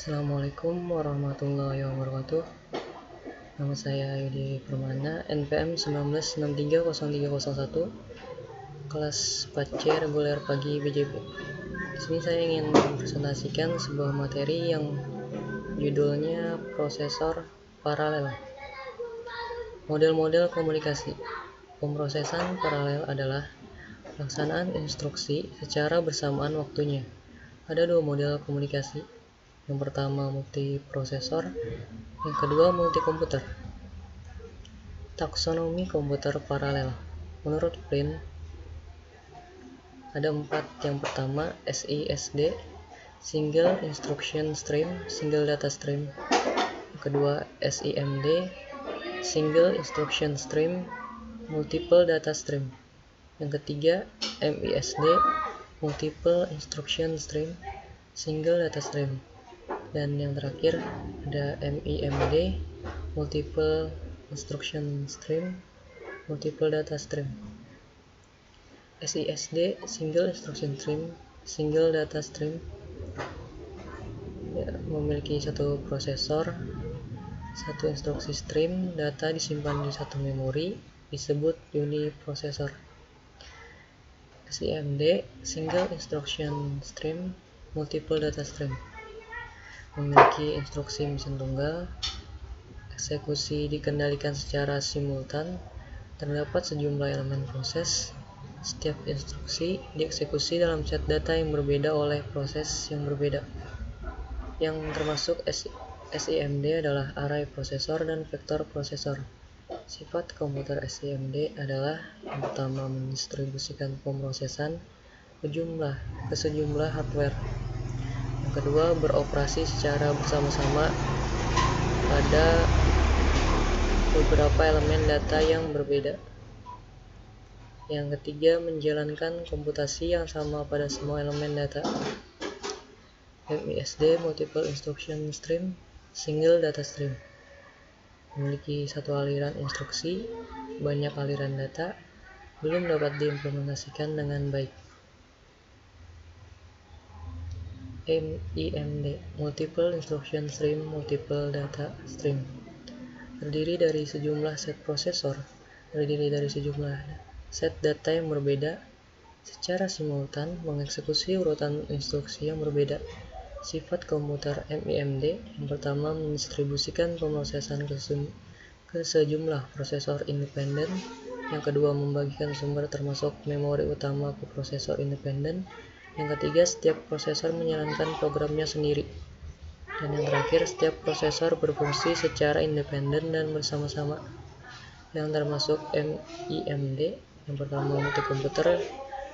Assalamualaikum warahmatullahi wabarakatuh. Nama saya Yudi Permana, NPM 19630301, kelas 4C reguler pagi BJP. Di sini saya ingin mempresentasikan sebuah materi yang judulnya prosesor paralel. Model-model komunikasi. Pemrosesan paralel adalah pelaksanaan instruksi secara bersamaan waktunya. Ada dua model komunikasi. Yang pertama multiprosesor, yang kedua multikomputer. Taksonomi komputer paralel. Menurut Flynn, ada 4. Yang pertama SISD, Single Instruction Stream, Single Data Stream. Yang kedua SIMD, Single Instruction Stream, Multiple Data Stream. Yang ketiga MISD, Multiple Instruction Stream, Single Data Stream. Dan yang terakhir ada MIMD, Multiple Instruction Stream, Multiple Data Stream. SISD, Single Instruction Stream, Single Data Stream, memiliki satu prosesor, satu instruksi stream, data disimpan di satu memori, disebut uniprosesor. SIMD, Single Instruction Stream, Multiple Data Stream, memiliki instruksi mesin tunggal, eksekusi dikendalikan secara simultan, terdapat sejumlah elemen proses. Setiap instruksi dieksekusi dalam set data yang berbeda oleh proses yang berbeda. Yang termasuk SIMD adalah array prosesor dan vektor prosesor. Sifat komputer SIMD adalah yang pertama mendistribusikan pemrosesan ke sejumlah hardware. Yang kedua beroperasi secara bersama-sama pada beberapa elemen data yang berbeda. Yang ketiga menjalankan komputasi yang sama pada semua elemen data. MISD, Multiple Instruction Stream, Single Data Stream, memiliki satu aliran instruksi, banyak aliran data, belum dapat diimplementasikan dengan baik. MIMD, Multiple Instruction Stream, Multiple Data Stream, terdiri dari sejumlah set data yang berbeda secara simultan mengeksekusi urutan instruksi yang berbeda. Sifat komputer MIMD yang pertama mendistribusikan pemrosesan ke sejumlah prosesor independen. Yang kedua membagikan sumber termasuk memori utama ke prosesor independen. Yang ketiga setiap prosesor menjalankan programnya sendiri. Dan yang terakhir setiap prosesor berfungsi secara independen dan bersama-sama. Yang termasuk MIMD yang pertama multikomputer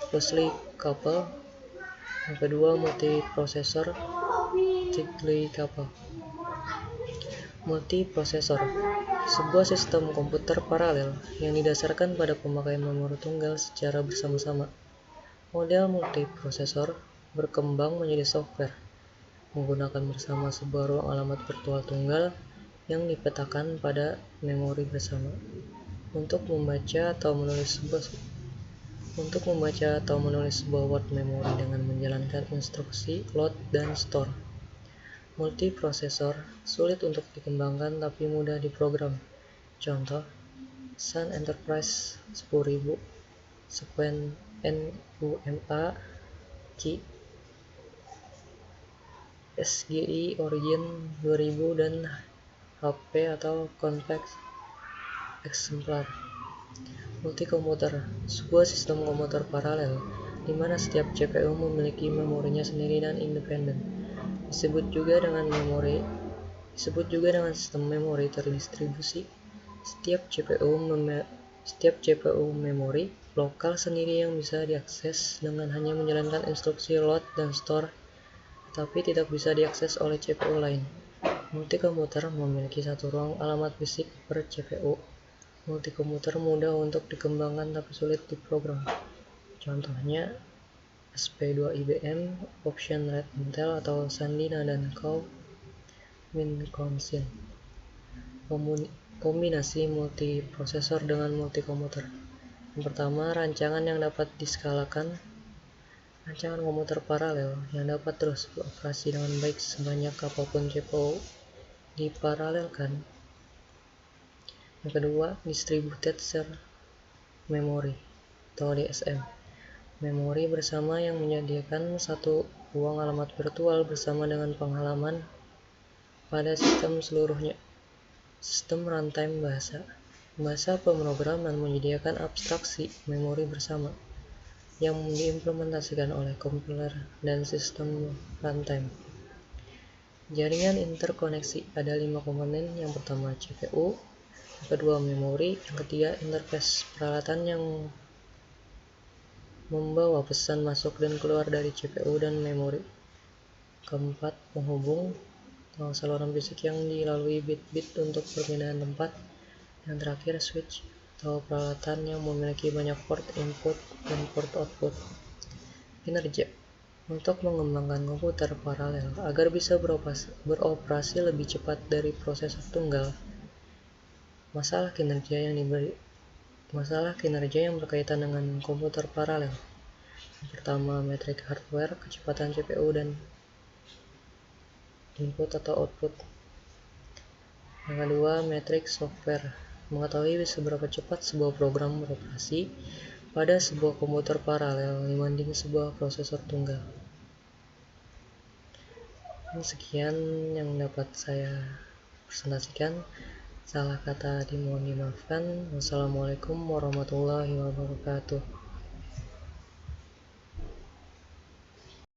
closely coupled, yang kedua multiprosesor tightly coupled. Multiprosesor, sebuah sistem komputer paralel yang didasarkan pada pemakaian memori tunggal secara bersama-sama. Model multiprosesor berkembang menjadi software menggunakan bersama sebuah ruang alamat virtual tunggal yang dipetakan pada memori bersama untuk membaca atau menulis sebuah word memory dengan menjalankan instruksi load dan store. Multiprosesor sulit untuk dikembangkan tapi mudah diprogram. Contoh, Sun Enterprise 10000, Sequent NUMA, Qi, SGI Origin 2000 dan HP atau Convex Exemplar. Multikomputer, sebuah sistem komputer paralel di mana setiap CPU memiliki memorinya sendiri dan independen. Disebut juga dengan sistem memori terdistribusi. Setiap CPU memori lokal sendiri yang bisa diakses dengan hanya menjalankan instruksi load dan store, tetapi tidak bisa diakses oleh CPU lain. Multikomputer memiliki satu ruang alamat fisik per CPU. Multikomputer mudah untuk dikembangkan tapi sulit diprogram. Contohnya SP2 IBM, Option Red Intel atau Sandia dan Cow Wisconsin. Kombinasi multiprosesor dengan multikomputer. Yang pertama, rancangan yang dapat diskalakan. Rancangan komputer paralel yang dapat terus beroperasi dengan baik sebanyak apapun CPU diparalelkan. Yang kedua, Distributed Shared Memory atau DSM. Memori bersama yang menyediakan satu ruang alamat virtual bersama dengan penghalaman pada sistem seluruhnya. Sistem runtime bahasa. Bahasa pemrograman menyediakan abstraksi memori bersama yang diimplementasikan oleh kompiler dan sistem runtime. Jaringan interkoneksi ada 5 komponen. Yang pertama CPU, yang kedua memori, yang ketiga interface peralatan yang membawa pesan masuk dan keluar dari CPU dan memori, keempat penghubung atau saluran fisik yang dilalui bit-bit untuk perpindahan tempat, yang terakhir switch atau peralatan yang memiliki banyak port input dan port output. Kinerja. Untuk mengembangkan komputer paralel agar bisa beroperasi lebih cepat dari prosesor tunggal, masalah kinerja yang berkaitan dengan komputer paralel. Yang pertama, metrik hardware, kecepatan CPU dan input atau output. Yang kedua, metrik software, mengetahui seberapa cepat sebuah program beroperasi pada sebuah komputer paralel dibanding sebuah prosesor tunggal. Sekian yang dapat saya presentasikan. Salah kata dimohon dimaafkan. Wassalamualaikum warahmatullahi wabarakatuh.